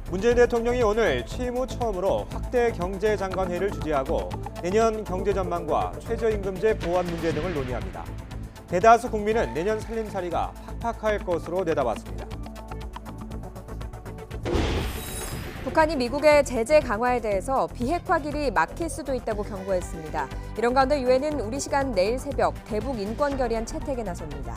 문재인 대통령이 오늘 취임 후 처음으로 확대 경제장관회의를 주재하고 내년 경제 전망과 최저임금제 보완 문제 등을 논의합니다. 대다수 국민은 내년 살림살이가 팍팍할 것으로 내다봤습니다. 북한이 미국의 제재 강화에 대해서 비핵화길이 막힐 수도 있다고 경고했습니다. 이런 가운데 유엔은 우리 시간 내일 새벽 대북 인권 결의안 채택에 나섭니다.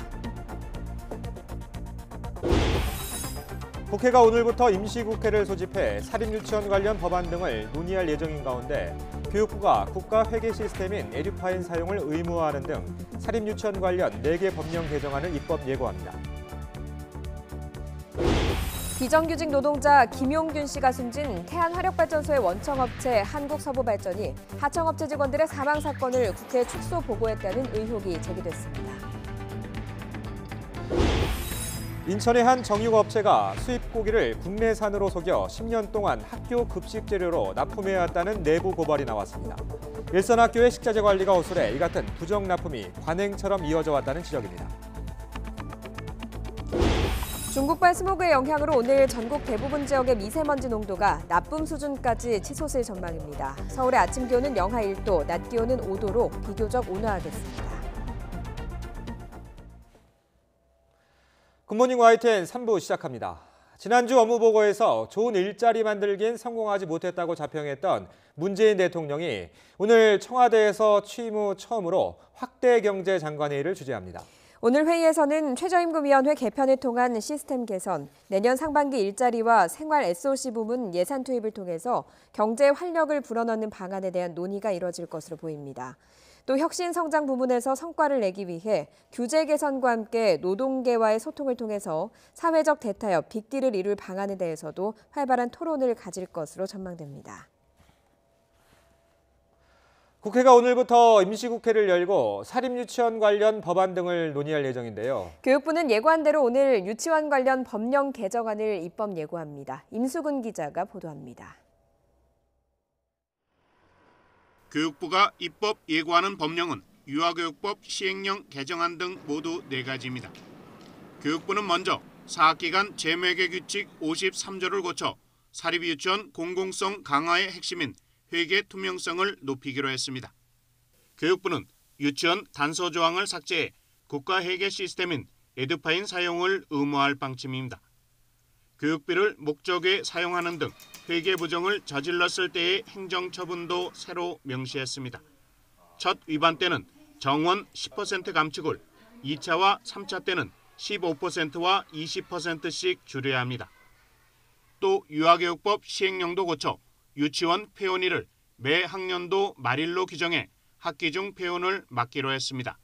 국회가 오늘부터 임시국회를 소집해 사립유치원 관련 법안 등을 논의할 예정인 가운데 교육부가 국가회계 시스템인 에듀파인 사용을 의무화하는 등 사립유치원 관련 4개 법령 개정안을 입법 예고합니다. 비정규직 노동자 김용균 씨가 숨진 태안화력발전소의 원청업체 한국서부발전이 하청업체 직원들의 사망 사건을 국회에 축소 보고했다는 의혹이 제기됐습니다. 인천의 한 정육업체가 수입고기를 국내산으로 속여 10년 동안 학교 급식 재료로 납품해왔다는 내부 고발이 나왔습니다. 일선 학교의 식자재 관리가 허술해 이 같은 부정 납품이 관행처럼 이어져 왔다는 지적입니다. 중국발 스모그의 영향으로 오늘 전국 대부분 지역의 미세먼지 농도가 나쁨 수준까지 치솟을 전망입니다. 서울의 아침 기온은 영하 1도, 낮 기온은 5도로 비교적 온화하겠습니다. 굿모닝 YTN 3부 시작합니다. 지난주 업무보고에서 좋은 일자리 만들기엔 성공하지 못했다고 자평했던 문재인 대통령이 오늘 청와대에서 취임 후 처음으로 확대 경제장관회의를 주재합니다. 오늘 회의에서는 최저임금위원회 개편을 통한 시스템 개선, 내년 상반기 일자리와 생활 SOC 부문 예산 투입을 통해서 경제 활력을 불어넣는 방안에 대한 논의가 이뤄질 것으로 보입니다. 또 혁신 성장 부문에서 성과를 내기 위해 규제 개선과 함께 노동계와의 소통을 통해서 사회적 대타협, 빅딜을 이룰 방안에 대해서도 활발한 토론을 가질 것으로 전망됩니다. 국회가 오늘부터 임시국회를 열고 사립유치원 관련 법안 등을 논의할 예정인데요. 교육부는 예고한 대로 오늘 유치원 관련 법령 개정안을 입법 예고합니다. 임수근 기자가 보도합니다. 교육부가 입법 예고하는 법령은 유아교육법 시행령 개정안 등 모두 4가지입니다. 교육부는 먼저 4학기간 재매개 규칙 53조를 고쳐 사립유치원 공공성 강화의 핵심인 회계 투명성을 높이기로 했습니다. 교육부는 유치원 단서 조항을 삭제해 국가회계 시스템인 에듀파인 사용을 의무화할 방침입니다. 교육비를 목적에 사용하는 등 회계 부정을 저질렀을 때의 행정처분도 새로 명시했습니다. 첫 위반 때는 정원 10% 감축을, 2차와 3차 때는 15%와 20%씩 줄여야 합니다. 또 유아교육법 시행령도 고쳐 유치원 폐원일을 매 학년도 말일로 규정해 학기 중 폐원을 막기로 했습니다.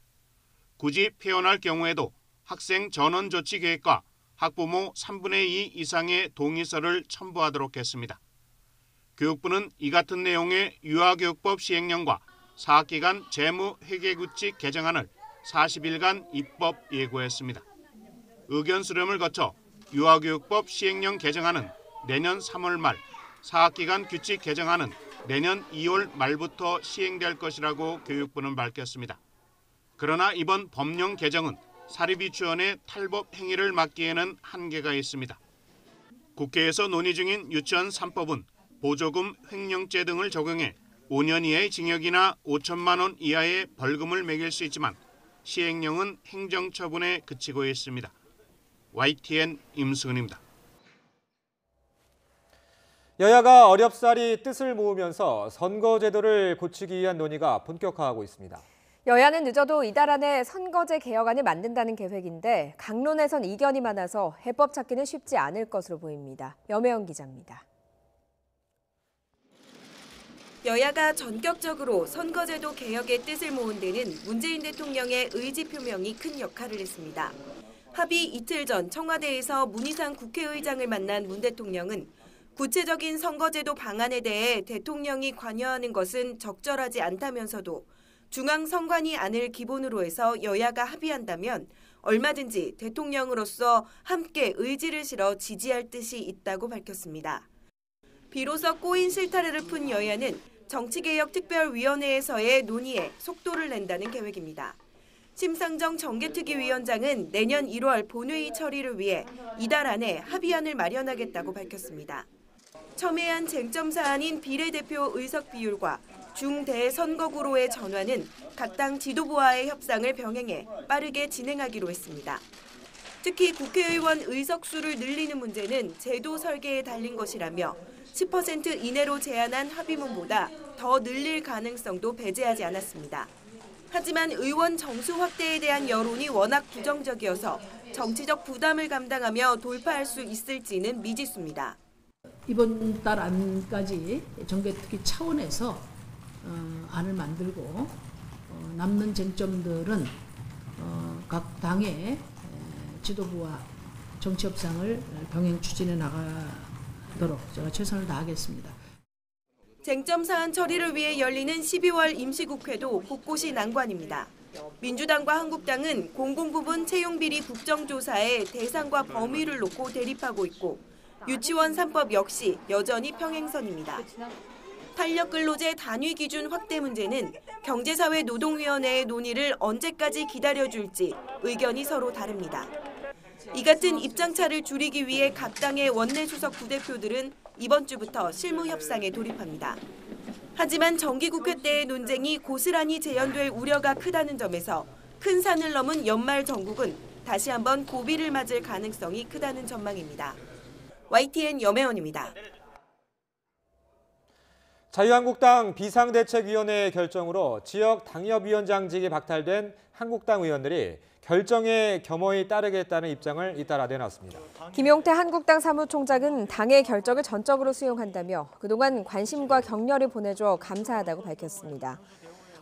굳이 폐원할 경우에도 학생 전원 조치 계획과 학부모 3분의 2 이상의 동의서를 첨부하도록 했습니다. 교육부는 이 같은 내용의 유아교육법 시행령과 4학기간 재무회계규칙 개정안을 40일간 입법 예고했습니다. 의견 수렴을 거쳐 유아교육법 시행령 개정안은 내년 3월 말, 4학기간 규칙 개정안은 내년 2월 말부터 시행될 것이라고 교육부는 밝혔습니다. 그러나 이번 법령 개정은 사립유치원의 탈법 행위를 막기에는 한계가 있습니다. 국회에서 논의 중인 유치원 3법은 보조금 횡령죄 등을 적용해 5년 이하의 징역이나 5천만 원 이하의 벌금을 매길 수 있지만 시행령은 행정처분에 그치고 있습니다. YTN 임수근입니다. 여야가 어렵사리 뜻을 모으면서 선거제도를 고치기 위한 논의가 본격화하고 있습니다. 여야는 늦어도 이달 안에 선거제 개혁안을 만든다는 계획인데 강론에선 이견이 많아서 해법 찾기는 쉽지 않을 것으로 보입니다. 염혜영 기자입니다. 여야가 전격적으로 선거제도 개혁의 뜻을 모은 데는 문재인 대통령의 의지 표명이 큰 역할을 했습니다. 합의 이틀 전 청와대에서 문희상 국회의장을 만난 문 대통령은 구체적인 선거제도 방안에 대해 대통령이 관여하는 것은 적절하지 않다면서도 중앙선관위 안을 기본으로 해서 여야가 합의한다면 얼마든지 대통령으로서 함께 의지를 실어 지지할 뜻이 있다고 밝혔습니다. 비로소 꼬인 실타래를 푼 여야는 정치개혁특별위원회에서의 논의에 속도를 낸다는 계획입니다. 심상정 정개특위위원장은 내년 1월 본회의 처리를 위해 이달 안에 합의안을 마련하겠다고 밝혔습니다. 첨예한 쟁점 사안인 비례대표 의석 비율과 중대 선거구로의 전환은 각 당 지도부와의 협상을 병행해 빠르게 진행하기로 했습니다. 특히 국회의원 의석수를 늘리는 문제는 제도 설계에 달린 것이라며 10% 이내로 제한한 합의문보다 더 늘릴 가능성도 배제하지 않았습니다. 하지만 의원 정수 확대에 대한 여론이 워낙 부정적이어서 정치적 부담을 감당하며 돌파할 수 있을지는 미지수입니다. 이번 달 안까지 정개특위 차원에서 안을 만들고 남는 쟁점들은 각 당의 지도부와 정치 협상을 병행 추진해 나가도록 제가 최선을 다하겠습니다. 쟁점 사안 처리를 위해 열리는 12월 임시국회도 곳곳이 난관입니다. 민주당과 한국당은 공공부문 채용비리 국정조사에 대상과 범위를 놓고 대립하고 있고 유치원 3법 역시 여전히 평행선입니다. 탄력근로제 단위 기준 확대 문제는 경제사회노동위원회의 논의를 언제까지 기다려줄지 의견이 서로 다릅니다. 이 같은 입장차를 줄이기 위해 각 당의 원내수석 부대표들은 이번 주부터 실무 협상에 돌입합니다. 하지만 정기국회 때의 논쟁이 고스란히 재현될 우려가 크다는 점에서 큰 산을 넘은 연말 정국은 다시 한번 고비를 맞을 가능성이 크다는 전망입니다. YTN 염혜원입니다. 자유한국당 비상대책위원회의 결정으로 지역 당협위원장직이 박탈된 한국당 의원들이 결정에 겸허히 따르겠다는 입장을 잇따라 내놨습니다. 김용태 한국당 사무총장은 당의 결정을 전적으로 수용한다며 그동안 관심과 격려를 보내줘 감사하다고 밝혔습니다.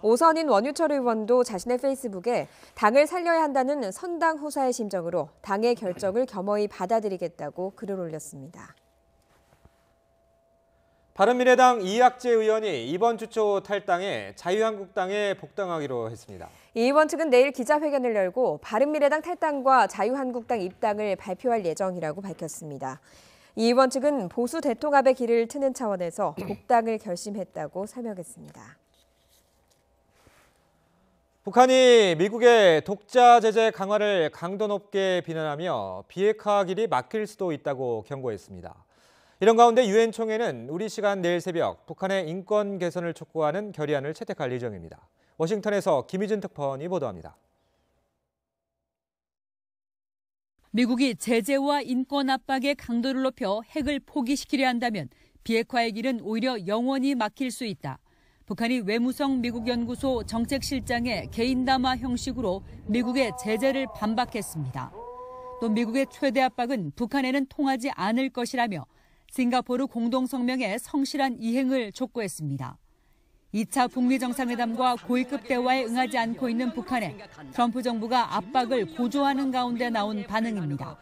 오선인 원유철 의원도 자신의 페이스북에 당을 살려야 한다는 선당 후사의 심정으로 당의 결정을 겸허히 받아들이겠다고 글을 올렸습니다. 바른미래당 이학재 의원이 이번 주 초 탈당해 자유한국당에 복당하기로 했습니다. 이 의원 측은 내일 기자회견을 열고 바른미래당 탈당과 자유한국당 입당을 발표할 예정이라고 밝혔습니다. 이 의원 측은 보수 대통합의 길을 트는 차원에서 복당을 결심했다고 설명했습니다. 북한이 미국의 독자 제재 강화를 강도 높게 비난하며 비핵화 길이 막힐 수도 있다고 경고했습니다. 이런 가운데 유엔 총회는 우리 시간 내일 새벽 북한의 인권 개선을 촉구하는 결의안을 채택할 예정입니다. 워싱턴에서 김희준 특파원이 보도합니다. 미국이 제재와 인권 압박의 강도를 높여 핵을 포기시키려 한다면 비핵화의 길은 오히려 영원히 막힐 수 있다. 북한이 외무성 미국 연구소 정책실장의 개인 담화 형식으로 미국의 제재를 반박했습니다. 또 미국의 최대 압박은 북한에는 통하지 않을 것이라며 싱가포르 공동성명의 성실한 이행을 촉구했습니다. 2차 북미 정상회담과 고위급 대화에 응하지 않고 있는 북한에 트럼프 정부가 압박을 고조하는 가운데 나온 반응입니다.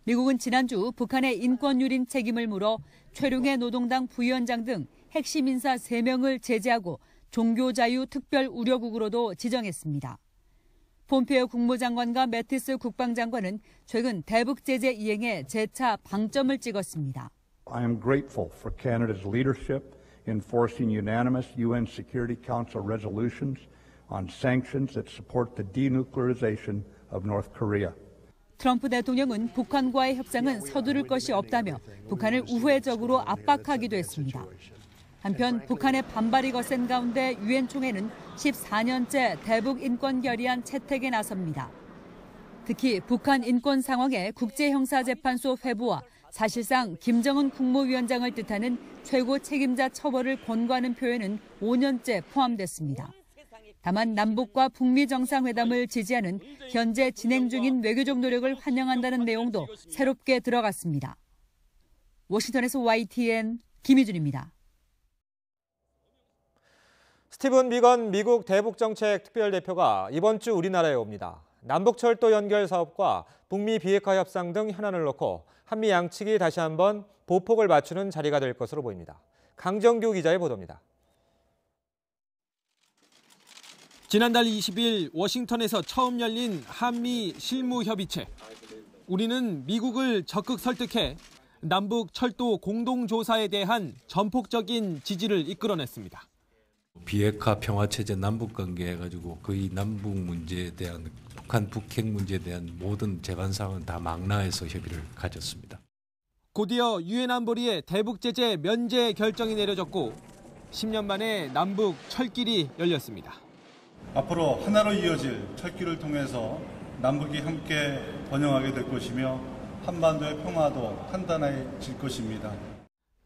미국은 지난주 북한의 인권 유린 책임을 물어 최룡해 노동당 부위원장 등 핵심 인사 3명을 제재하고 종교자유 특별 우려국으로도 지정했습니다. 폼페이오 국무장관과 매티스 국방장관은 최근 대북 제재 이행에 재차 방점을 찍었습니다. I am grateful for Canada's leadership in forcing unanimous UN Security Council resolutions on sanctions that support the denuclearization of North Korea. 트럼프 대통령은 북한과의 협상은 서두를 것이 없다며 북한을 우회적으로 압박하기도 했습니다. 한편 북한의 반발이 거센 가운데 유엔 총회는 14년째 대북 인권 결의안 채택에 나섭니다. 특히 북한 인권 상황에 국제형사재판소 회부와 사실상 김정은 국무위원장을 뜻하는 최고 책임자 처벌을 권고하는 표현은 5년째 포함됐습니다. 다만 남북과 북미 정상회담을 지지하는 현재 진행 중인 외교적 노력을 환영한다는 내용도 새롭게 들어갔습니다. 워싱턴에서 YTN 김희준입니다. 스티븐 비건 미국 대북정책 특별대표가 이번 주 우리나라에 옵니다. 남북철도 연결 사업과 북미 비핵화 협상 등 현안을 놓고 한미 양측이 다시 한번 보폭을 맞추는 자리가 될 것으로 보입니다. 강정규 기자의 보도입니다. 지난달 20일 워싱턴에서 처음 열린 한미 실무협의체. 우리는 미국을 적극 설득해 남북 철도 공동조사에 대한 전폭적인 지지를 이끌어냈습니다. 비핵화 평화체제 남북관계 해가지고 거의 남북 문제에 대한 북한 북핵 문제에 대한 모든 제반상은 다 망라해서 협의를 가졌습니다. 곧이어 유엔 안보리의 대북 제재 면제 결정이 내려졌고 10년 만에 남북 철길이 열렸습니다. 앞으로 하나로 이어질 철길을 통해서 남북이 함께 번영하게 될 것이며 한반도의 평화도 탄탄해질 것입니다.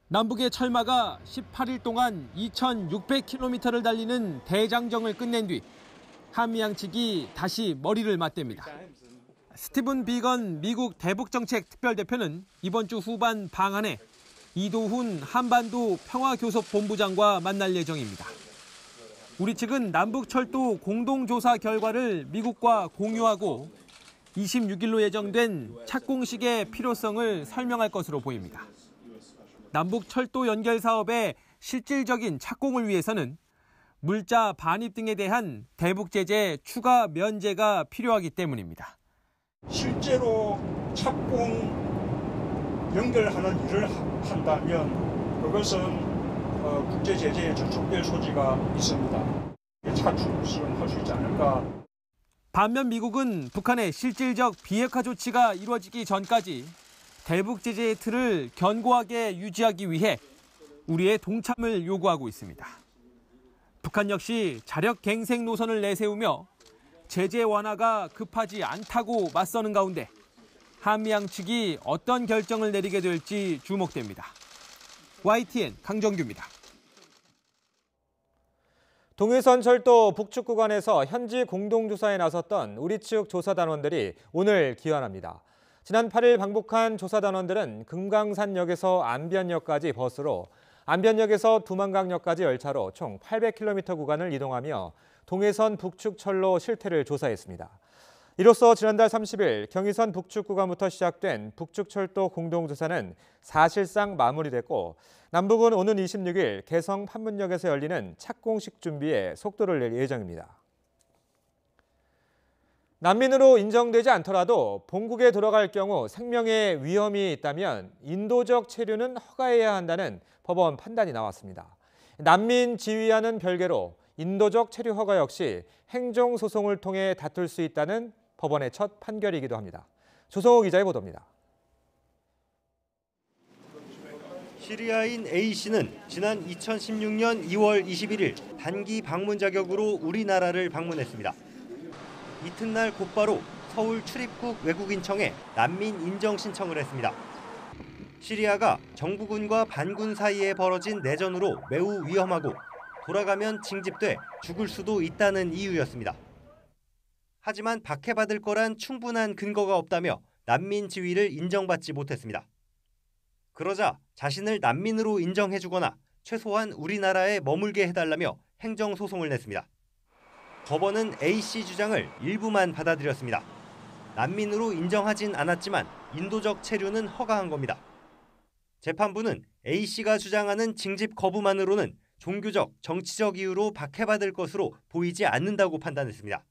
남북의 철마가 18일 동안 2,600km를 달리는 대장정을 끝낸 뒤 한미 양측이 다시 머리를 맞댑니다. 스티븐 비건 미국 대북정책 특별대표는 이번 주 후반 방한에 이도훈 한반도 평화교섭본부장과 만날 예정입니다. 우리 측은 남북철도 공동조사 결과를 미국과 공유하고 26일로 예정된 착공식의 필요성을 설명할 것으로 보입니다. 남북철도 연결 사업의 실질적인 착공을 위해서는 물자 반입 등에 대한 대북 제재 추가 면제가 필요하기 때문입니다. 실제로 착공 연결하는 일을 한다면 그것은 국제 제재에 저촉될 소지가 있습니다. 차출할 수 있지 않을까. 반면 미국은 북한의 실질적 비핵화 조치가 이루어지기 전까지 대북 제재의 틀을 견고하게 유지하기 위해 우리의 동참을 요구하고 있습니다. 북한 역시 자력 갱생 노선을 내세우며 제재 완화가 급하지 않다고 맞서는 가운데 한미 양측이 어떤 결정을 내리게 될지 주목됩니다. YTN 강정규입니다. 동해선 철도 북측 구간에서 현지 공동조사에 나섰던 우리 측 조사단원들이 오늘 귀환합니다. 지난 8일 방북한 조사단원들은 금강산역에서 안변역까지 버스로, 안변역에서 두만강역까지 열차로 총 800km 구간을 이동하며 동해선 북측 철로 실태를 조사했습니다. 이로써 지난달 30일 경의선 북측 구간부터 시작된 북측 철도 공동조사는 사실상 마무리됐고 남북은 오는 26일 개성 판문역에서 열리는 착공식 준비에 속도를 낼 예정입니다. 난민으로 인정되지 않더라도 본국에 돌아갈 경우 생명의 위험이 있다면 인도적 체류는 허가해야 한다는 법원 판단이 나왔습니다. 난민 지위와는 별개로 인도적 체류 허가 역시 행정소송을 통해 다툴 수 있다는 법원의 첫 판결이기도 합니다. 조성호 기자의 보도입니다. 시리아인 A씨는 지난 2016년 2월 21일 단기 방문 자격으로 우리나라를 방문했습니다. 이튿날 곧바로 서울 출입국 외국인청에 난민 인정 신청을 했습니다. 시리아가 정부군과 반군 사이에 벌어진 내전으로 매우 위험하고 돌아가면 징집돼 죽을 수도 있다는 이유였습니다. 하지만 박해받을 거란 충분한 근거가 없다며 난민 지위를 인정받지 못했습니다. 그러자 자신을 난민으로 인정해주거나 최소한 우리나라에 머물게 해달라며 행정소송을 냈습니다. 법원은 A씨 주장을 일부만 받아들였습니다. 난민으로 인정하진 않았지만 인도적 체류는 허가한 겁니다. 재판부는 A씨가 주장하는 징집 거부만으로는 종교적, 정치적 이유로 박해받을 것으로 보이지 않는다고 판단했습니다.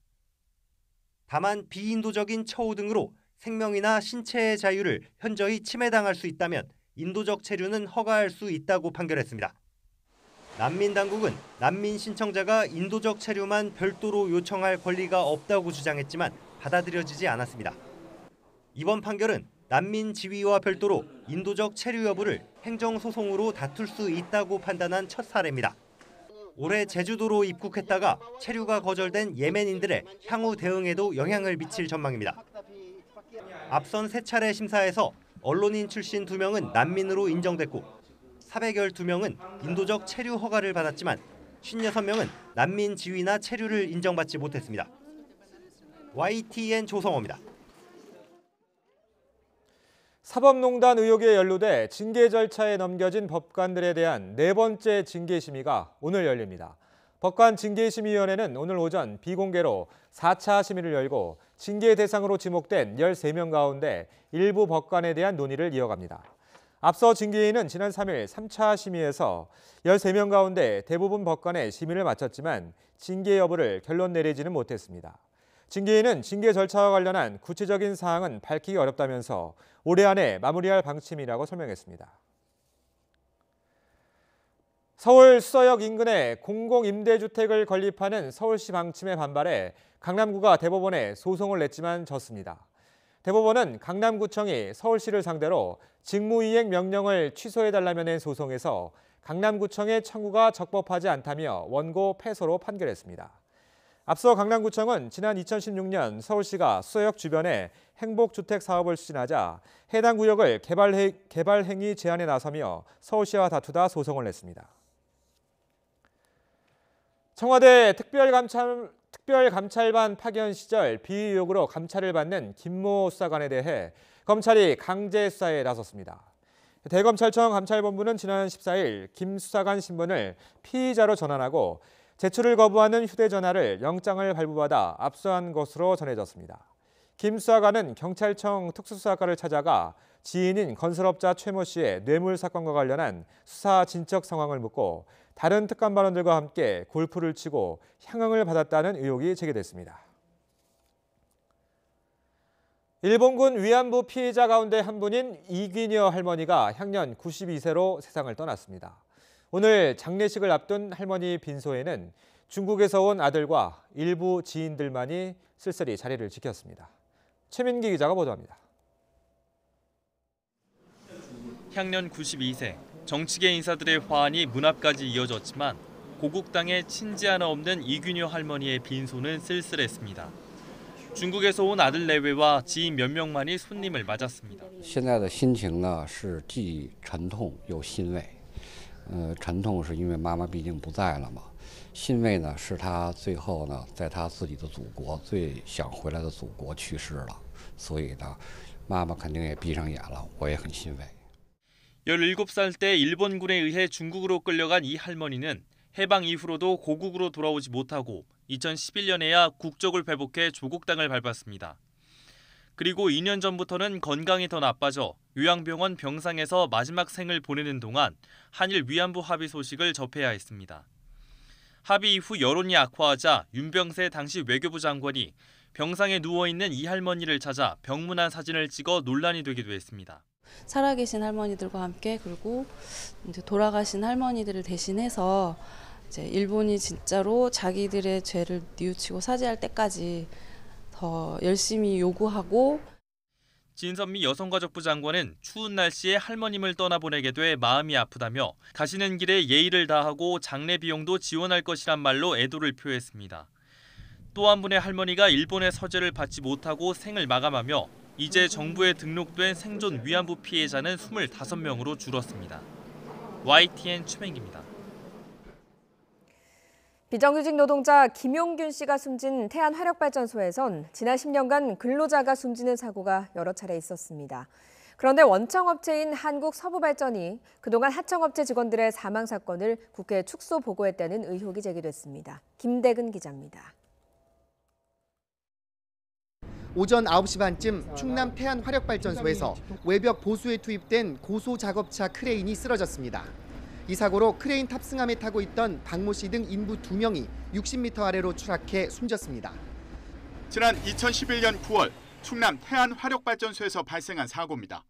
다만 비인도적인 처우 등으로 생명이나 신체의 자유를 현저히 침해당할 수 있다면 인도적 체류는 허가할 수 있다고 판결했습니다. 난민 당국은 난민 신청자가 인도적 체류만 별도로 요청할 권리가 없다고 주장했지만 받아들여지지 않았습니다. 이번 판결은 난민 지위와 별도로 인도적 체류 여부를 행정소송으로 다툴 수 있다고 판단한 첫 사례입니다. 올해 제주도로 입국했다가 체류가 거절된 예멘인들의 향후 대응에도 영향을 미칠 전망입니다. 앞선 3차례 심사에서 언론인 출신 2명은 난민으로 인정됐고 412명은 인도적 체류 허가를 받았지만 56명은 난민 지위나 체류를 인정받지 못했습니다. YTN 조성호입니다. 사법농단 의혹에 연루돼 징계 절차에 넘겨진 법관들에 대한 4번째 징계심의가 오늘 열립니다. 법관 징계심의위원회는 오늘 오전 비공개로 4차 심의를 열고 징계 대상으로 지목된 13명 가운데 일부 법관에 대한 논의를 이어갑니다. 앞서 징계위는 지난 3일 3차 심의에서 13명 가운데 대부분 법관의 심의를 마쳤지만 징계 여부를 결론 내리지는 못했습니다. 징계위는 징계 절차와 관련한 구체적인 사항은 밝히기 어렵다면서 올해 안에 마무리할 방침이라고 설명했습니다. 서울 수서역 인근에 공공임대주택을 건립하는 서울시 방침에 반발해 강남구가 대법원에 소송을 냈지만 졌습니다. 대법원은 강남구청이 서울시를 상대로 직무이행 명령을 취소해달라며 낸 소송에서 강남구청의 청구가 적법하지 않다며 원고 패소로 판결했습니다. 앞서 강남구청은 지난 2016년 서울시가 수서역 주변에 행복주택 사업을 추진하자 해당 구역을 개발 행위 제한에 나서며 서울시와 다투다 소송을 냈습니다. 청와대 특별감찰반 파견 시절 비위 의혹으로 감찰을 받는 김모 수사관에 대해 검찰이 강제 수사에 나섰습니다. 대검찰청 감찰본부는 지난 14일 김 수사관 신분을 피의자로 전환하고 제출을 거부하는 휴대전화를 영장을 발부받아 압수한 것으로 전해졌습니다. 김 수사관은 경찰청 특수수사과를 찾아가 지인인 건설업자 최모 씨의 뇌물 사건과 관련한 수사 진척 상황을 묻고 다른 특감반원들과 함께 골프를 치고 향응을 받았다는 의혹이 제기됐습니다. 일본군 위안부 피해자 가운데 한 분인 이귀녀 할머니가 향년 92세로 세상을 떠났습니다. 오늘 장례식을 앞둔 할머니 빈소에는 중국에서 온 아들과 일부 지인들만이 쓸쓸히 자리를 지켰습니다. 최민기 기자가 보도합니다. 향년 92세, 정치계 인사들의 화환이 문 앞까지 이어졌지만 고국당에 친지 하나 없는 이귀녀 할머니의 빈소는 쓸쓸했습니다. 중국에서 온 아들 내외와 지인 몇 명만이 손님을 맞았습니다. 现在的心情呢是既沉痛又欣慰。沉痛是因为妈妈毕竟不在了嘛，欣慰呢是她最后呢在她自己的祖国最想回来的祖国去世了，所以呢妈妈肯定也闭上眼了，我也很欣慰。 17살 때 일본군에 의해 중국으로 끌려간 이 할머니는 해방 이후로도 고국으로 돌아오지 못하고 2011년에야 국적을 회복해 조국당을 밟았습니다. 그리고 2년 전부터는 건강이 더 나빠져 요양병원 병상에서 마지막 생을 보내는 동안 한일 위안부 합의 소식을 접해야 했습니다. 합의 이후 여론이 악화하자 윤병세 당시 외교부 장관이 병상에 누워있는 이 할머니를 찾아 병문안 사진을 찍어 논란이 되기도 했습니다. 살아계신 할머니들과 함께 그리고 이제 돌아가신 할머니들을 대신해서 이제 일본이 진짜로 자기들의 죄를 뉘우치고 사죄할 때까지 더 열심히 요구하고. 진선미 여성가족부 장관은 추운 날씨에 할머님을 떠나보내게 돼 마음이 아프다며 가시는 길에 예의를 다하고 장례 비용도 지원할 것이란 말로 애도를 표했습니다. 또 한 분의 할머니가 일본의 서재를 받지 못하고 생을 마감하며 이제 정부에 등록된 생존 위안부 피해자는 25명으로 줄었습니다. YTN 최민기입니다. 비정규직 노동자 김용균 씨가 숨진 태안화력발전소에선 지난 10년간 근로자가 숨지는 사고가 여러 차례 있었습니다. 그런데 원청업체인 한국서부발전이 그동안 하청업체 직원들의 사망 사건을 국회에 축소 보고했다는 의혹이 제기됐습니다. 김대근 기자입니다. 오전 9시 반쯤 충남 태안화력발전소에서 외벽 보수에 투입된 고소작업차 크레인이 쓰러졌습니다. 이 사고로 크레인 탑승함에 타고 있던 박모 씨 등 인부 2명이 60m 아래로 추락해 숨졌습니다. 지난 2011년 9월 충남 태안화력발전소에서 발생한 사고입니다.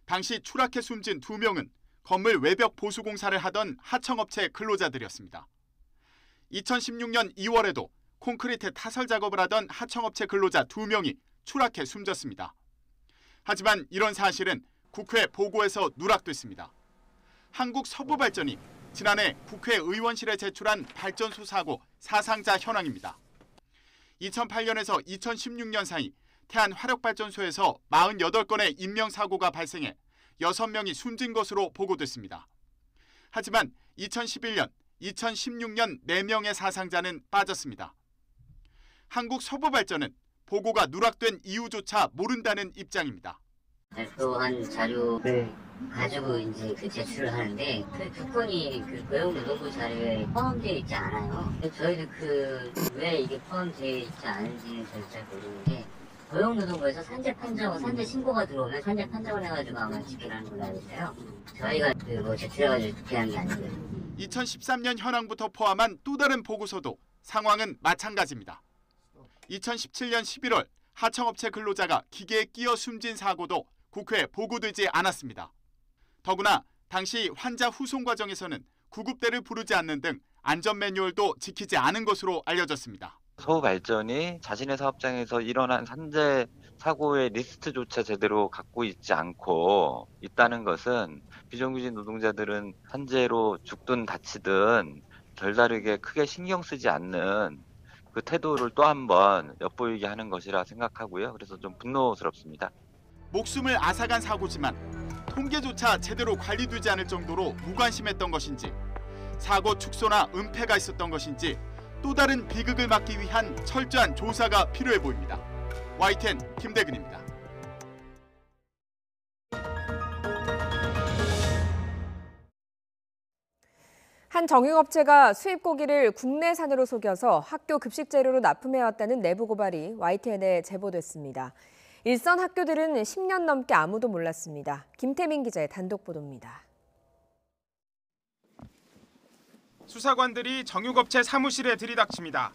당시 추락해 숨진 2명은 건물 외벽 보수 공사를 하던 하청업체 근로자들이었습니다. 2016년 2월에도 콘크리트 타설 작업을 하던 하청업체 근로자 2명이 추락해 숨졌습니다. 하지만 이런 사실은 국회 보고에서 누락됐습니다. 한국서부발전이 지난해 국회 의원실에 제출한 발전소 사고 사상자 현황입니다. 2008년에서 2016년 사이 태안화력발전소에서 48건의 인명사고가 발생해 6명이 숨진 것으로 보고됐습니다. 하지만 2011년, 2016년 4명의 사상자는 빠졌습니다. 한국서부발전은 보고가 누락된 이유조차 모른다는 입장입니다. 발표한 자료를 가지고 이제 제출을 하는데 그 건이 고용노동부 자료에 포함되어 있지 않아요. 저희도 왜 이게 포함되어 있지 않은지는 잘 모르는데 고용노동부에서 산재 판정, 산재 신고가 들어오면 산재 판정을 해가지고 아마 집계하는 걸로 알고 있어요. 저희가 제출해가지고 집계한 게 아니고요. 2013년 현황부터 포함한 또 다른 보고서도 상황은 마찬가지입니다. 2017년 11월 하청업체 근로자가 기계에 끼어 숨진 사고도 국회에 보고되지 않았습니다. 더구나 당시 환자 후송 과정에서는 구급대를 부르지 않는 등 안전 매뉴얼도 지키지 않은 것으로 알려졌습니다. 서부발전이 자신의 사업장에서 일어난 산재 사고의 리스트조차 제대로 갖고 있지 않고 있다는 것은 비정규직 노동자들은 산재로 죽든 다치든 별다르게 크게 신경 쓰지 않는 그 태도를 또 한 번 엿보이게 하는 것이라 생각하고요. 그래서 좀 분노스럽습니다. 목숨을 앗아간 사고지만 통계조차 제대로 관리되지 않을 정도로 무관심했던 것인지, 사고 축소나 은폐가 있었던 것인지 또 다른 비극을 막기 위한 철저한 조사가 필요해 보입니다. YTN 김대근입니다. 한 정육업체가 수입 고기를 국내산으로 속여서 학교 급식 재료로 납품해왔다는 내부 고발이 YTN에 제보됐습니다. 일선 학교들은 10년 넘게 아무도 몰랐습니다. 김태민 기자의 단독 보도입니다. 수사관들이 정육업체 사무실에 들이닥칩니다.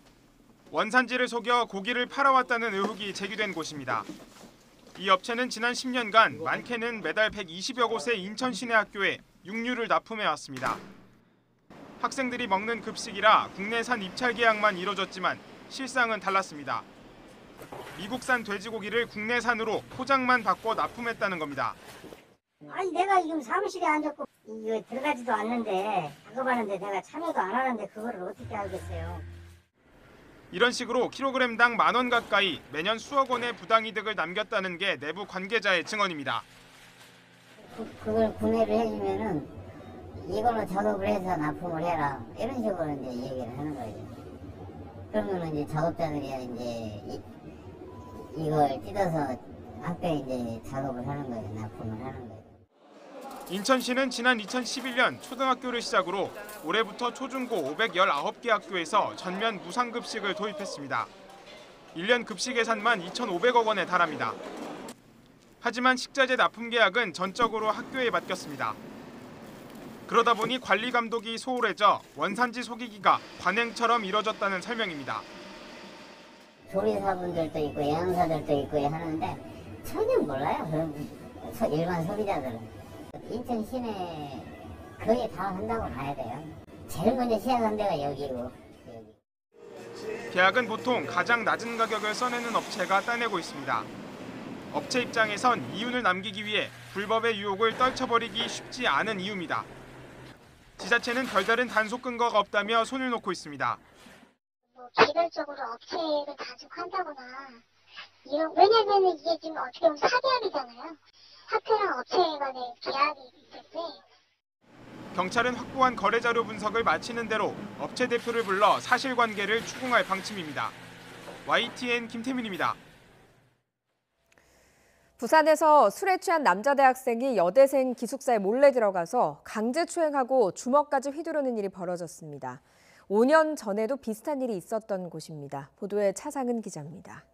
원산지를 속여 고기를 팔아왔다는 의혹이 제기된 곳입니다. 이 업체는 지난 10년간 많게는 매달 120여 곳의 인천 시내 학교에 육류를 납품해왔습니다. 학생들이 먹는 급식이라 국내산 입찰 계약만 이뤄졌지만 실상은 달랐습니다. 미국산 돼지고기를 국내산으로 포장만 바꿔 납품했다는 겁니다. 아니 내가 지금 사무실에 앉았고 이거 들어가지도 않는데 작업하는데 내가 참여도 안 하는데 그거를 어떻게 알겠어요. 이런 식으로 킬로그램당 10,000원 가까이 매년 수억 원의 부당이득을 남겼다는 게 내부 관계자의 증언입니다. 그걸 구매를 해주면은 이걸로 작업을 해서 납품을 해라 이런 식으로 이제 얘기를 하는 거죠. 그러면은 이제 작업자들이 이제 이걸 뜯어서 학교에 이제 작업을 하는 거예요. 납품을 하는 거예요. 인천시는 지난 2011년 초등학교를 시작으로 올해부터 초중고 519개 학교에서 전면 무상급식을 도입했습니다. 1년 급식 예산만 2,500억 원에 달합니다. 하지만 식자재 납품 계약은 전적으로 학교에 맡겼습니다. 그러다 보니 관리 감독이 소홀해져 원산지 속이기가 관행처럼 이뤄졌다는 설명입니다. 조리사분들도 있고 영양사들도 있고 하는데 전혀 몰라요. 그런 일반 소비자들은. 인천 시내 거의 다 한다고 봐야 돼요. 제일 먼저 시작한 데가 여기고. 계약은 보통 가장 낮은 가격을 써내는 업체가 따내고 있습니다. 업체 입장에선 이윤을 남기기 위해 불법의 유혹을 떨쳐버리기 쉽지 않은 이유입니다. 지자체는 별다른 단속 근거가 없다며 손을 놓고 있습니다. 개별적으로 업체를 단속한다거나 왜냐면 이게 지금 어떻게 보면 사계약이잖아요. 학교랑 업체 간의 계약이 때문에. 경찰은 확보한 거래 자료 분석을 마치는 대로 업체 대표를 불러 사실관계를 추궁할 방침입니다. YTN 김태민입니다. 부산에서 술에 취한 남자 대학생이 여대생 기숙사에 몰래 들어가서 강제 추행하고 주먹까지 휘두르는 일이 벌어졌습니다. 5년 전에도 비슷한 일이 있었던 곳입니다. 보도에 차상은 기자입니다.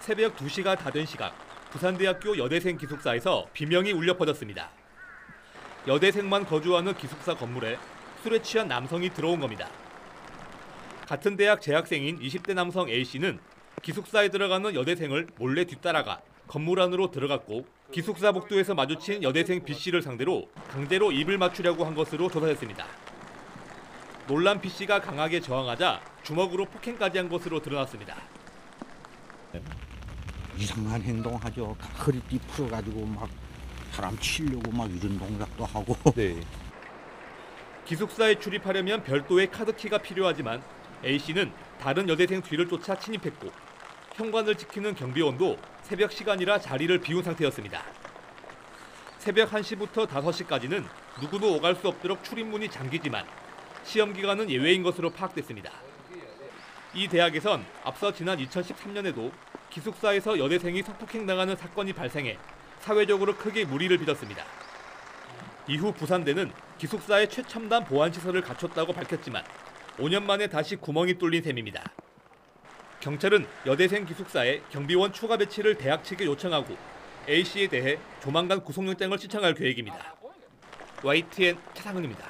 새벽 2시가 다 된 시각, 부산대학교 여대생 기숙사에서 비명이 울려 퍼졌습니다. 여대생만 거주하는 기숙사 건물에 술에 취한 남성이 들어온 겁니다. 같은 대학 재학생인 20대 남성 A씨는 기숙사에 들어가는 여대생을 몰래 뒤따라가 건물 안으로 들어갔고 기숙사 복도에서 마주친 여대생 B씨를 상대로 강제로 입을 맞추려고 한 것으로 조사됐습니다. 놀란 B씨가 강하게 저항하자 주먹으로 폭행까지 한 것으로 드러났습니다. 이상한 행동하죠. 허리띠 풀어가지고 막 사람 치려고 막 이런 동작도 하고. 네. 기숙사에 출입하려면 별도의 카드키가 필요하지만 A씨는 다른 여대생 뒤를 쫓아 침입했고 현관을 지키는 경비원도 새벽 시간이라 자리를 비운 상태였습니다. 새벽 1시부터 5시까지는 누구도 오갈 수 없도록 출입문이 잠기지만 시험 기간은 예외인 것으로 파악됐습니다. 이 대학에선 앞서 지난 2013년에도 기숙사에서 여대생이 성폭행당하는 사건이 발생해 사회적으로 크게 물의를 빚었습니다. 이후 부산대는 기숙사에 최첨단 보안시설을 갖췄다고 밝혔지만 5년 만에 다시 구멍이 뚫린 셈입니다. 경찰은 여대생 기숙사에 경비원 추가 배치를 대학 측에 요청하고 A씨에 대해 조만간 구속영장을 신청할 계획입니다. YTN 차상은입니다.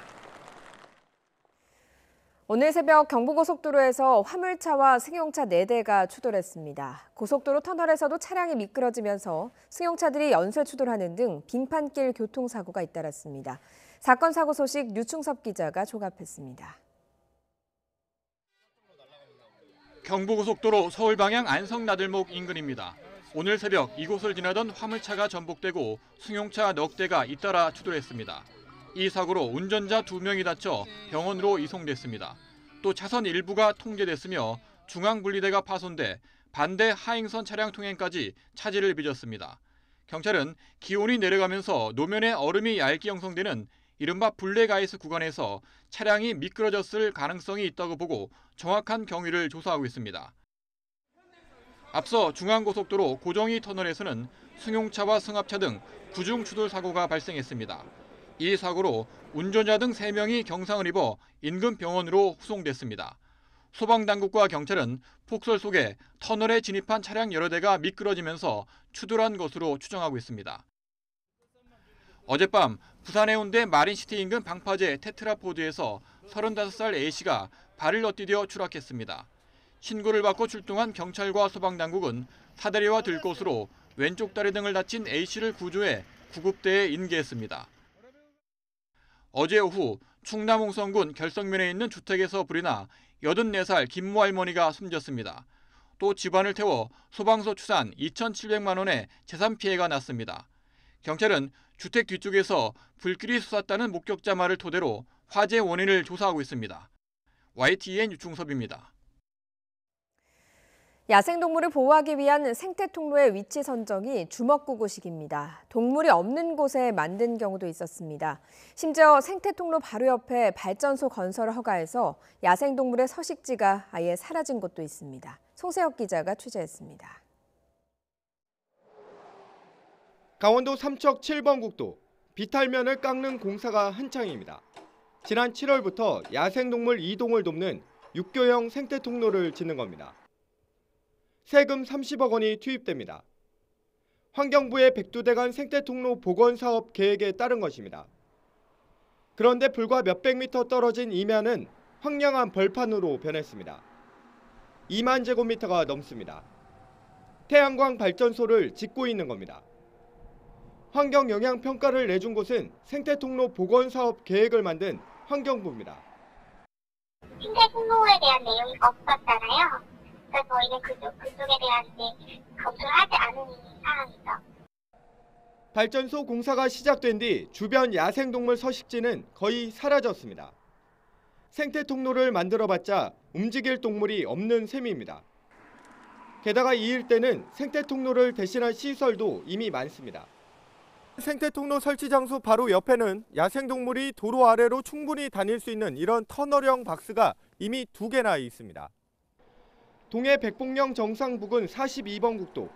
오늘 새벽 경부고속도로에서 화물차와 승용차 4대가 추돌했습니다. 고속도로 터널에서도 차량이 미끄러지면서 승용차들이 연쇄 추돌하는 등 빙판길 교통사고가 잇따랐습니다. 사건 사고 소식 류충섭 기자가 조갑했습니다. 경부고속도로 서울 방향 안성 나들목 인근입니다. 오늘 새벽 이곳을 지나던 화물차가 전복되고 승용차 넉 대가 잇따라 추돌했습니다. 이 사고로 운전자 2명이 다쳐 병원으로 이송됐습니다. 또 차선 일부가 통제됐으며 중앙분리대가 파손돼 반대 하행선 차량 통행까지 차질을 빚었습니다. 경찰은 기온이 내려가면서 노면에 얼음이 얇게 형성되는 이른바 블랙아이스 구간에서 차량이 미끄러졌을 가능성이 있다고 보고 정확한 경위를 조사하고 있습니다. 앞서 중앙고속도로 고정이 터널에서는 승용차와 승합차 등 구중 추돌 사고가 발생했습니다. 이 사고로 운전자 등 3명이 경상을 입어 인근 병원으로 후송됐습니다. 소방당국과 경찰은 폭설 속에 터널에 진입한 차량 여러 대가 미끄러지면서 추돌한 것으로 추정하고 있습니다. 어젯밤 부산 해운대 마린시티 인근 방파제 테트라포드에서 35살 A씨가 발을 엇디뎌 추락했습니다. 신고를 받고 출동한 경찰과 소방당국은 사다리와 들것으로 왼쪽 다리 등을 다친 A씨를 구조해 구급대에 인계했습니다. 어제 오후 충남 홍성군 결성면에 있는 주택에서 불이 나 84살 김모 할머니가 숨졌습니다. 또 집안을 태워 소방서 추산 2,700만 원의 재산 피해가 났습니다. 경찰은 주택 뒤쪽에서 불길이 솟았다는 목격자 말을 토대로 화재 원인을 조사하고 있습니다. YTN 유충섭입니다. 야생동물을 보호하기 위한 생태통로의 위치 선정이 주먹구구식입니다. 동물이 없는 곳에 만든 경우도 있었습니다. 심지어 생태통로 바로 옆에 발전소 건설을 허가해서 야생동물의 서식지가 아예 사라진 곳도 있습니다. 송세혁 기자가 취재했습니다. 강원도 삼척 7번 국도, 비탈면을 깎는 공사가 한창입니다. 지난 7월부터 야생동물 이동을 돕는 육교형 생태통로를 짓는 겁니다. 세금 30억 원이 투입됩니다. 환경부의 백두대간 생태통로 복원사업 계획에 따른 것입니다. 그런데 불과 몇백 미터 떨어진 임야는 황량한 벌판으로 변했습니다. 2만 제곱미터가 넘습니다. 태양광 발전소를 짓고 있는 겁니다. 환경영향평가를 내준 곳은 생태통로 복원사업 계획을 만든 환경부입니다. 생태통로에 대한 내용이 없었잖아요. 그러니까 저희는 그쪽에 대한 검토를 하지 않은 상황이죠. 발전소 공사가 시작된 뒤 주변 야생동물 서식지는 거의 사라졌습니다. 생태통로를 만들어봤자 움직일 동물이 없는 셈입니다. 게다가 이 일대는 생태통로를 대신할 시설도 이미 많습니다. 생태통로 설치 장소 바로 옆에는 야생동물이 도로 아래로 충분히 다닐 수 있는 이런 터널형 박스가 이미 2개나 있습니다. 동해 백봉령 정상 부근 42번 국도.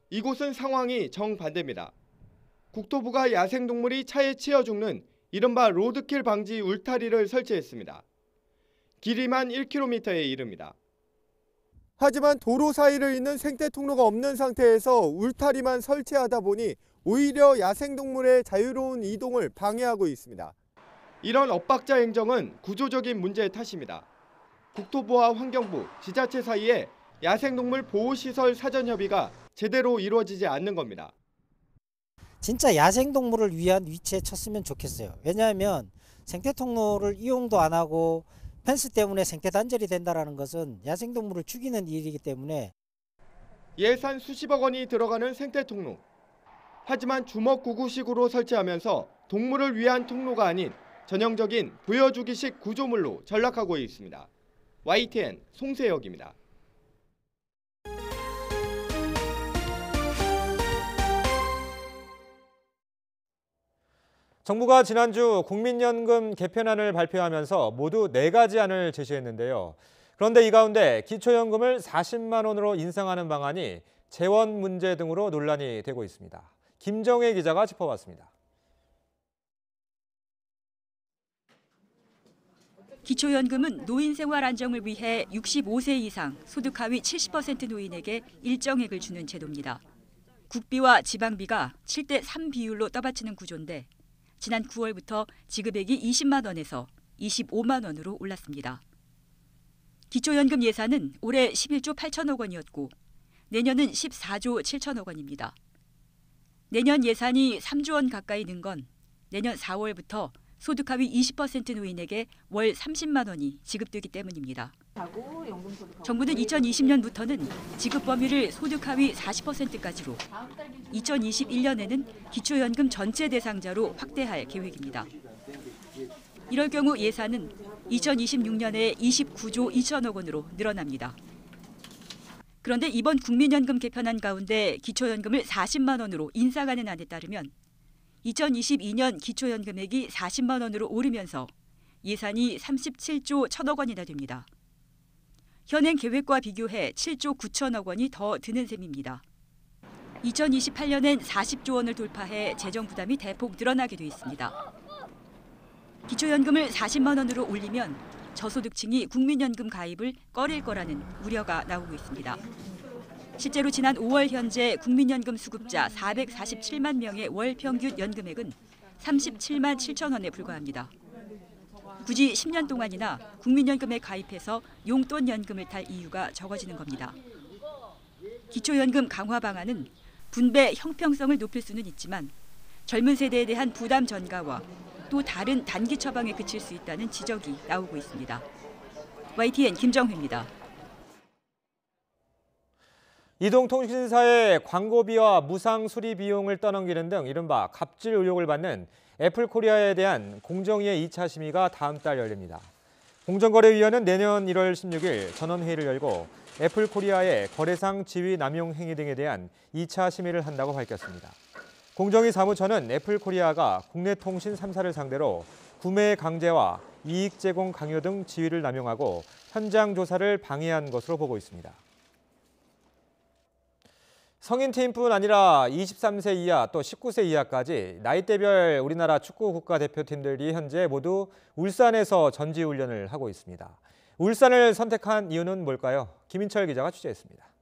이곳은 상황이 정반대입니다. 국토부가 야생동물이 차에 치여 죽는 이른바 로드킬 방지 울타리를 설치했습니다. 길이만 1km에 이릅니다. 하지만 도로 사이를 잇는 생태통로가 없는 상태에서 울타리만 설치하다 보니 오히려 야생동물의 자유로운 이동을 방해하고 있습니다. 이런 엇박자 행정은 구조적인 문제의 탓입니다. 국토부와 환경부, 지자체 사이에 야생동물 보호시설 사전 협의가 제대로 이루어지지 않는 겁니다. 진짜 야생동물을 위한 위치에 쳤으면 좋겠어요. 왜냐하면 생태통로를 이용도 안 하고 펜스 때문에 생태단절이 된다는 것은 야생동물을 죽이는 일이기 때문에 예산 수십억 원이 들어가는 생태통로. 하지만 주먹구구식으로 설치하면서 동물을 위한 통로가 아닌 전형적인 보여주기식 구조물로 전락하고 있습니다. YTN 송세혁입니다. 정부가 지난주 국민연금 개편안을 발표하면서 모두 4가지 안을 제시했는데요. 그런데 이 가운데 기초연금을 40만 원으로 인상하는 방안이 재원 문제 등으로 논란이 되고 있습니다. 김정혜 기자가 짚어봤습니다. 기초연금은 노인 생활 안정을 위해 65세 이상 소득 하위 70% 노인에게 일정액을 주는 제도입니다. 국비와 지방비가 7대3 비율로 떠받치는 구조인데 지난 9월부터 지급액이 20만 원에서 25만 원으로 올랐습니다. 기초연금 예산은 올해 11조 8천억 원이었고 내년은 14조 7천억 원입니다. 내년 예산이 3조 원 가까이 는 건 내년 4월부터 소득 하위 20% 노인에게 월 30만 원이 지급되기 때문입니다. 정부는 2020년부터는 지급 범위를 소득 하위 40%까지로 2021년에는 기초연금 전체 대상자로 확대할 계획입니다. 이럴 경우 예산은 2026년에 29조 2천억 원으로 늘어납니다. 그런데 이번 국민연금 개편안 가운데 기초연금을 40만 원으로 인상하는 안에 따르면 2022년 기초연금액이 40만 원으로 오르면서 예산이 37조 1천억 원이나 됩니다. 현행 계획과 비교해 7조 9천억 원이 더 드는 셈입니다. 2028년엔 40조 원을 돌파해 재정 부담이 대폭 늘어나게 돼 있습니다. 기초연금을 40만 원으로 올리면 저소득층이 국민연금 가입을 꺼릴 거라는 우려가 나오고 있습니다. 실제로 지난 5월 현재 국민연금 수급자 447만 명의 월 평균 연금액은 37만 7천 원에 불과합니다. 굳이 10년 동안이나 국민연금에 가입해서 용돈 연금을 탈 이유가 적어지는 겁니다. 기초연금 강화 방안은 분배 형평성을 높일 수는 있지만 젊은 세대에 대한 부담 전가와 또 다른 단기 처방에 그칠 수 있다는 지적이 나오고 있습니다. YTN 김정휘입니다. 이동통신사의 광고비와 무상 수리 비용을 떠넘기는 등 이른바 갑질 의혹을 받는 애플코리아에 대한 공정위의 2차 심의가 다음 달 열립니다. 공정거래위원회는 내년 1월 16일 전원회의를 열고 애플코리아의 거래상 지위 남용 행위 등에 대한 2차 심의를 한다고 밝혔습니다. 공정위 사무처는 애플코리아가 국내 통신 3사를 상대로 구매 강제와 이익 제공 강요 등 지위를 남용하고 현장 조사를 방해한 것으로 보고 있습니다. 성인팀뿐 아니라 23세 이하 또 19세 이하까지 나이대별 우리나라 축구 국가대표팀들이 현재 모두 울산에서 전지훈련을 하고 있습니다. 울산을 선택한 이유는 뭘까요? 김인철 기자가 취재했습니다.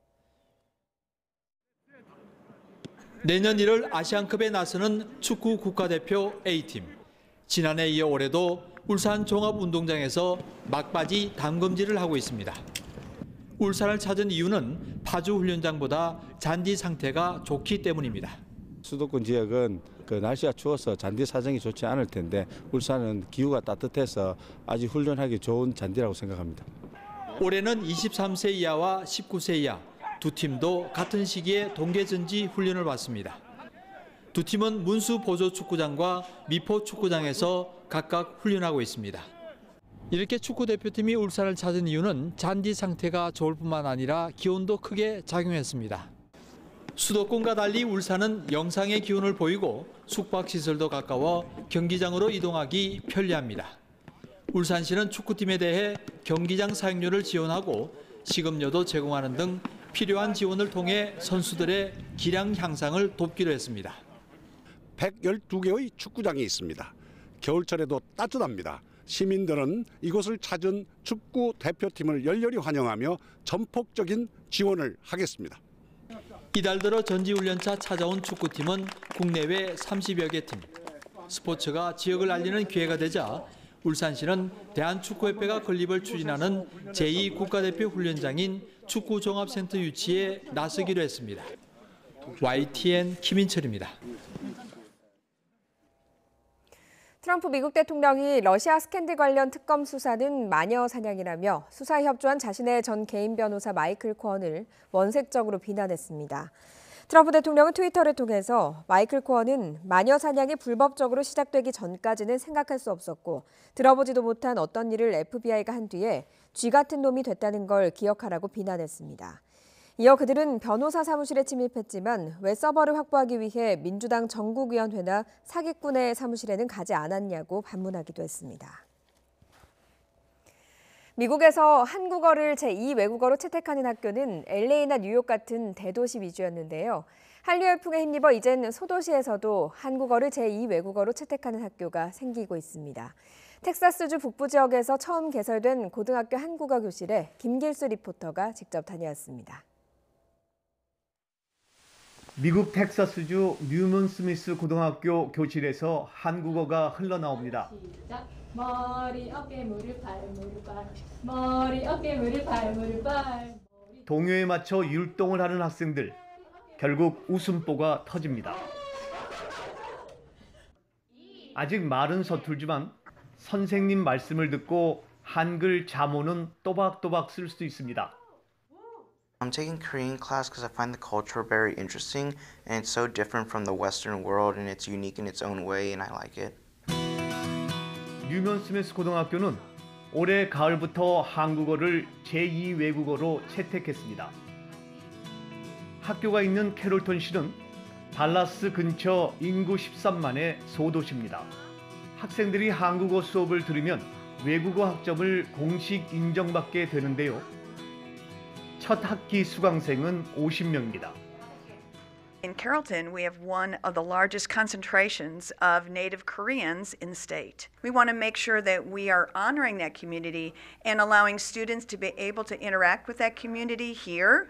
내년 1월 아시안컵에 나서는 축구 국가대표 A팀. 지난해 이어 올해도 울산 종합운동장에서 막바지 담금질을 하고 있습니다. 울산을 찾은 이유는 파주 훈련장보다 잔디 상태가 좋기 때문입니다. 수도권 지역은 날씨가 추워서 잔디 사정이 좋지 않을 텐데 울산은 기후가 따뜻해서 아주 훈련하기 좋은 잔디라고 생각합니다. 올해는 23세 이하와 19세 이하 두 팀도 같은 시기에 동계전지 훈련을 받습니다. 두 팀은 문수 보조축구장과 미포 축구장에서 각각 훈련하고 있습니다. 이렇게 축구대표팀이 울산을 찾은 이유는 잔디 상태가 좋을 뿐만 아니라 기온도 크게 작용했습니다. 수도권과 달리 울산은 영상의 기온을 보이고 숙박시설도 가까워 경기장으로 이동하기 편리합니다. 울산시는 축구팀에 대해 경기장 사용료를 지원하고 식음료도 제공하는 등 필요한 지원을 통해 선수들의 기량 향상을 돕기로 했습니다. 112개의 축구장이 있습니다. 겨울철에도 따뜻합니다. 시민들은 이곳을 찾은 축구 대표팀을 열렬히 환영하며 전폭적인 지원을 하겠습니다. 이달 들어 전지훈련차 찾아온 축구팀은 국내외 30여 개 팀. 스포츠가 지역을 알리는 기회가 되자 울산시는 대한축구협회가 건립을 추진하는 제2국가대표 훈련장인 축구종합센터 유치에 나서기로 했습니다. YTN 김인철입니다. 트럼프 미국 대통령이 러시아 스캔들 관련 특검 수사는 마녀 사냥이라며 수사에 협조한 자신의 전 개인 변호사 마이클 코언을 원색적으로 비난했습니다. 트럼프 대통령은 트위터를 통해서 마이클 코언은 마녀 사냥이 불법적으로 시작되기 전까지는 생각할 수 없었고 들어보지도 못한 어떤 일을 FBI가 한 뒤에 쥐 같은 놈이 됐다는 걸 기억하라고 비난했습니다. 이어 그들은 변호사 사무실에 침입했지만 왜 서버를 확보하기 위해 민주당 전국위원회나 사기꾼의 사무실에는 가지 않았냐고 반문하기도 했습니다. 미국에서 한국어를 제2외국어로 채택하는 학교는 LA나 뉴욕 같은 대도시 위주였는데요. 한류 열풍에 힘입어 이젠 소도시에서도 한국어를 제2외국어로 채택하는 학교가 생기고 있습니다. 텍사스주 북부 지역에서 처음 개설된 고등학교 한국어 교실에 김길수 리포터가 직접 다녀왔습니다. 미국 텍사스주 뉴먼 스미스 고등학교 교실에서 한국어가 흘러나옵니다. 머리, 어깨, 무릎, 발, 무릎, 발. 머리, 어깨, 무릎, 발, 무릎, 발. 동요에 맞춰 율동을 하는 학생들. 결국 웃음보가 터집니다. 아직 말은 서툴지만 선생님 말씀을 듣고 한글 자모는 또박또박 쓸 수 있습니다. I'm taking Korean class because I find the culture very interesting and it's so different from the Western world and it's unique in its own way and I like it. 뉴먼 스미스 고등학교는 올해 가을부터 한국어를 제2 외국어로 채택했습니다. 학교가 있는 캐롤턴시는 달라스 근처 인구 13만의 소도시입니다. 학생들이 한국어 수업을 들으면 외국어 학점을 공식 인정받게 되는데요. 첫 학기 수강생은 50명입니다. In Carrollton, we have one of the largest concentrations of Native Koreans in the state. We want to make sure that we are honoring that community and allowing students to be able to interact with that community here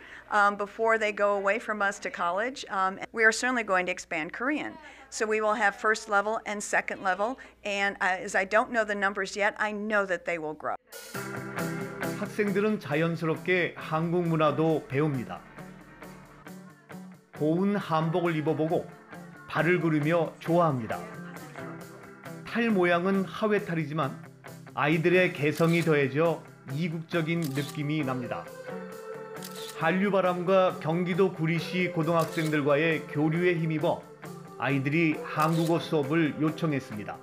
before they go away from us to college. We are certainly going to expand Korean. So we will have first level and second level, and as I don't know the numbers yet, I know that they will grow. 학생들은 자연스럽게 한국 문화도 배웁니다. 고운 한복을 입어보고 발을 구르며 좋아합니다. 탈 모양은 하회탈이지만 아이들의 개성이 더해져 이국적인 느낌이 납니다. 한류바람과 경기도 구리시 고등학생들과의 교류에 힘입어 아이들이 한국어 수업을 요청했습니다.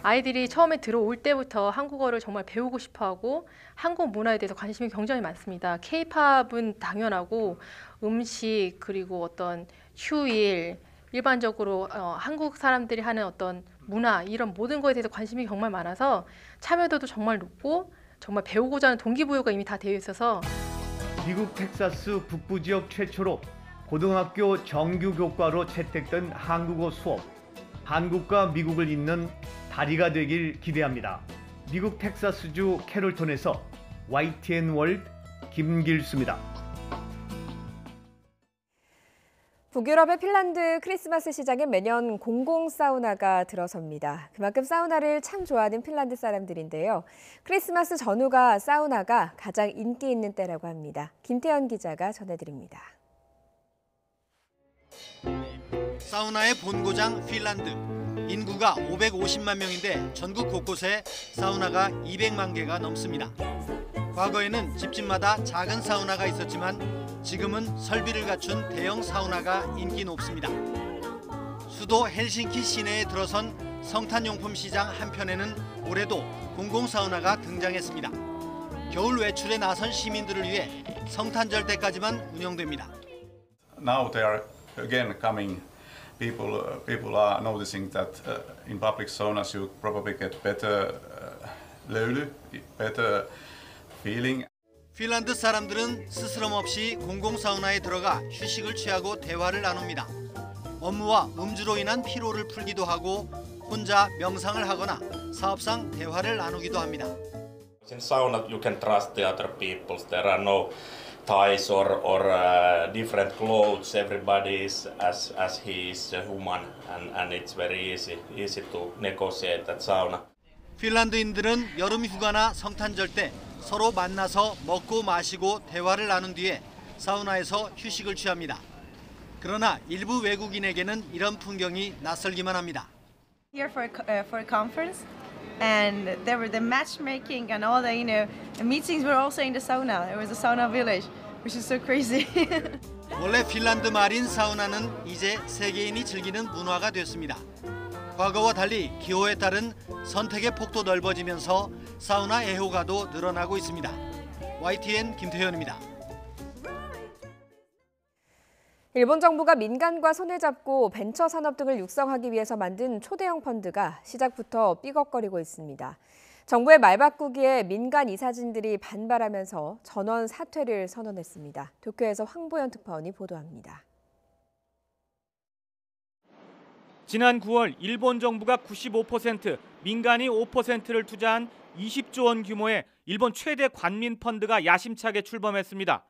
아이들이 처음에 들어올 때부터 한국어를 정말 배우고 싶어하고 한국 문화에 대해서 관심이 굉장히 많습니다. K-팝은 당연하고 음식 그리고 어떤 휴일 일반적으로 한국 사람들이 하는 어떤 문화 이런 모든 것에 대해서 관심이 정말 많아서 참여도도 정말 높고 정말 배우고자 하는 동기부여가 이미 다 되어 있어서 미국 텍사스 북부 지역 최초로 고등학교 정규 교과로 채택된 한국어 수업. 한국과 미국을 잇는 다리가 되길 기대합니다. 미국 텍사스주 캐롤턴에서 YTN 월드 김길수입니다. 북유럽의 핀란드 크리스마스 시장에 매년 공공 사우나가 들어섭니다. 그만큼 사우나를 참 좋아하는 핀란드 사람들인데요. 크리스마스 전후가 사우나가 가장 인기 있는 때라고 합니다. 김태현 기자가 전해드립니다. 사우나의 본고장 핀란드. 인구가 550만 명인데 전국 곳곳에 사우나가 200만 개가 넘습니다. 과거에는 집집마다 작은 사우나가 있었지만 지금은 설비를 갖춘 대형 사우나가 인기 높습니다. 수도 헬싱키 시내에 들어선 성탄용품 시장 한편에는 올해도 공공 사우나가 등장했습니다. 겨울 외출에 나선 시민들을 위해 성탄절 때까지만 운영됩니다. Now they are again coming. People are noticing that in public saunas you probably get better löyly, better feeling. 핀란드 사람들은 스스럼 없이 공공 사우나에 들어가 휴식을 취하고 대화를 나눕니다. 업무와 음주로 인한 피로를 풀기도 하고 혼자 명상을 하거나 사업상 대화를 나누기도 합니다. In sauna you can trust the other people. There are no ties or different clothes. Everybody is as he is a human, and it's very easy to negotiate that sauna. 핀란드인들은 여름 휴가나 성탄절 때 서로 만나서 먹고 마시고 대화를 나눈 뒤에 사우나에서 휴식을 취합니다. 그러나 일부 외국인에게는 이런 풍경이 낯설기만 합니다. Here for a conference, and there were the matchmaking and all the the meetings were also in the sauna. It was a sauna village, which is so crazy. 원래 핀란드 말인 사우나는 이제 세계인이 즐기는 문화가 됐습니다. 과거와 달리 기호에 따른 선택의 폭도 넓어지면서 사우나 애호가도 늘어나고 있습니다. YTN 김태현입니다. 일본 정부가 민간과 손을 잡고 벤처 산업 등을 육성하기 위해서 만든 초대형 펀드가 시작부터 삐걱거리고 있습니다. 정부의 말 바꾸기에 민간 이사진들이 반발하면서 전원 사퇴를 선언했습니다. 도쿄에서 황보연 특파원이 보도합니다. 지난 9월 일본 정부가 95%, 민간이 5%를 투자한 20조 원 규모의 일본 최대 관민 펀드가 야심차게 출범했습니다.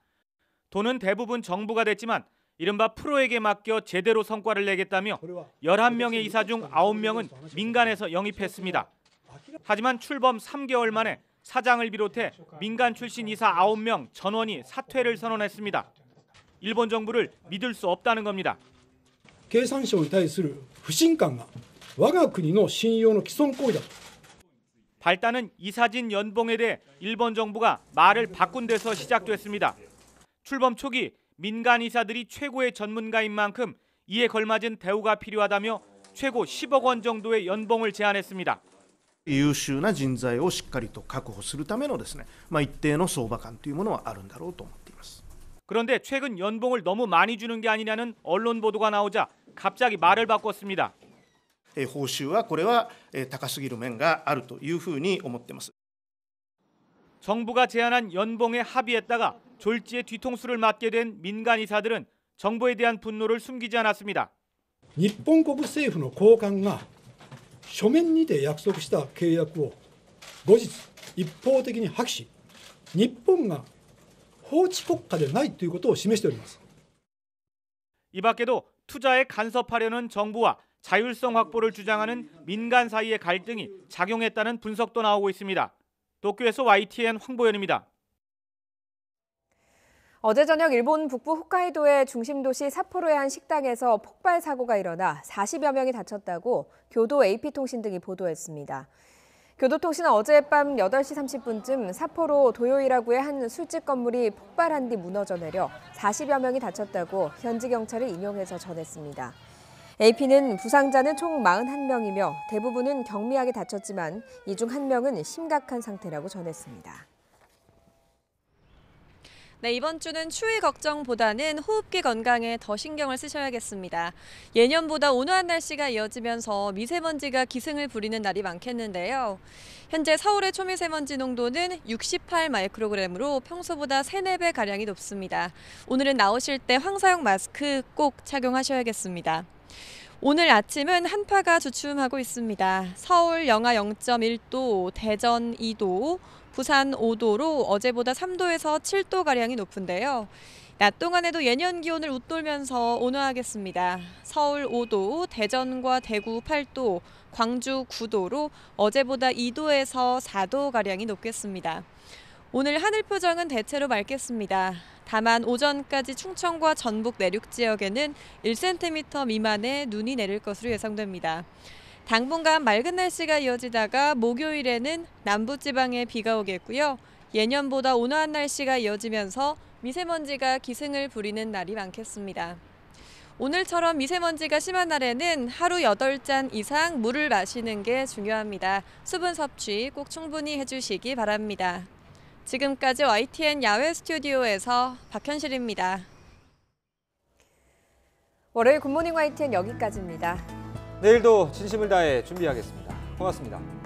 돈은 대부분 정부가 냈지만 이른바 프로에게 맡겨 제대로 성과를 내겠다며 11명의 이사 중 9명은 민간에서 영입했습니다. 하지만 출범 3개월 만에 사장을 비롯해 민간 출신 이사 9명 전원이 사퇴를 선언했습니다. 일본 정부를 믿을 수 없다는 겁니다. 経産省に対する不信感が我が国の信用の毀損行為だと。 발단은 이사진 연봉에 대해 일본 정부가 말을 바꾼 데서 시작됐습니다. 출범 초기 민간 이사들이 최고의 전문가인 만큼 이에 걸맞은 대우가 필요하다며 최고 10억 원 정도의 연봉을 제안했습니다. 優秀な人材をしっかりと確保するためのですね、一定の相場感というものはあるんだろうと思っています。 그런데 최근 연봉을 너무 많이 주는 게 아니냐는 언론 보도가 나오자 갑자기 말을 바꿨습니다. 報酬はこれは高すぎる面があるというふうに思っています。 정부가 제안한 연봉에 합의했다가 졸지에 뒤통수를 맞게 된 민간 이사들은 정부에 대한 분노를 숨기지 않았습니다. 日本国政府の高官が書面にて約束した契約を後日一方的に破棄し、日本が法治国家でないということを示しております。 이 밖에도 투자에 간섭하려는 정부와 자율성 확보를 주장하는 민간 사이의 갈등이 작용했다는 분석도 나오고 있습니다. 도쿄에서 YTN 황보현입니다. 어제 저녁 일본 북부 홋카이도의 중심 도시 삿포로의 한 식당에서 폭발 사고가 일어나 40여 명이 다쳤다고 교도 AP통신 등이 보도했습니다. 교도통신은 어젯밤 8시 30분쯤 삿포로 도요이라구의 한 술집 건물이 폭발한 뒤 무너져 내려 40여 명이 다쳤다고 현지 경찰을 인용해서 전했습니다. AP는 부상자는 총 41명이며 대부분은 경미하게 다쳤지만 이 중 1명은 심각한 상태라고 전했습니다. 네, 이번 주는 추위 걱정보다는 호흡기 건강에 더 신경을 쓰셔야겠습니다. 예년보다 온화한 날씨가 이어지면서 미세먼지가 기승을 부리는 날이 많겠는데요. 현재 서울의 초미세먼지 농도는 68 마이크로그램으로 평소보다 3, 4배가량이 높습니다. 오늘은 나오실 때 황사용 마스크 꼭 착용하셔야겠습니다. 오늘 아침은 한파가 주춤하고 있습니다. 서울 영하 0.1도, 대전 2도, 부산 5도로 어제보다 3도에서 7도가량이 높은데요. 낮 동안에도 예년 기온을 웃돌면서 온화하겠습니다. 서울 5도, 대전과 대구 8도, 광주 9도로 어제보다 2도에서 4도가량이 높겠습니다. 오늘 하늘 표정은 대체로 맑겠습니다. 다만 오전까지 충청과 전북 내륙 지역에는 1cm 미만의 눈이 내릴 것으로 예상됩니다. 당분간 맑은 날씨가 이어지다가 목요일에는 남부지방에 비가 오겠고요. 예년보다 온화한 날씨가 이어지면서 미세먼지가 기승을 부리는 날이 많겠습니다. 오늘처럼 미세먼지가 심한 날에는 하루 8잔 이상 물을 마시는 게 중요합니다. 수분 섭취 꼭 충분히 해주시기 바랍니다. 지금까지 YTN 야외 스튜디오에서 박현실입니다. 월요일 굿모닝 YTN 여기까지입니다. 내일도 진심을 다해 준비하겠습니다. 고맙습니다.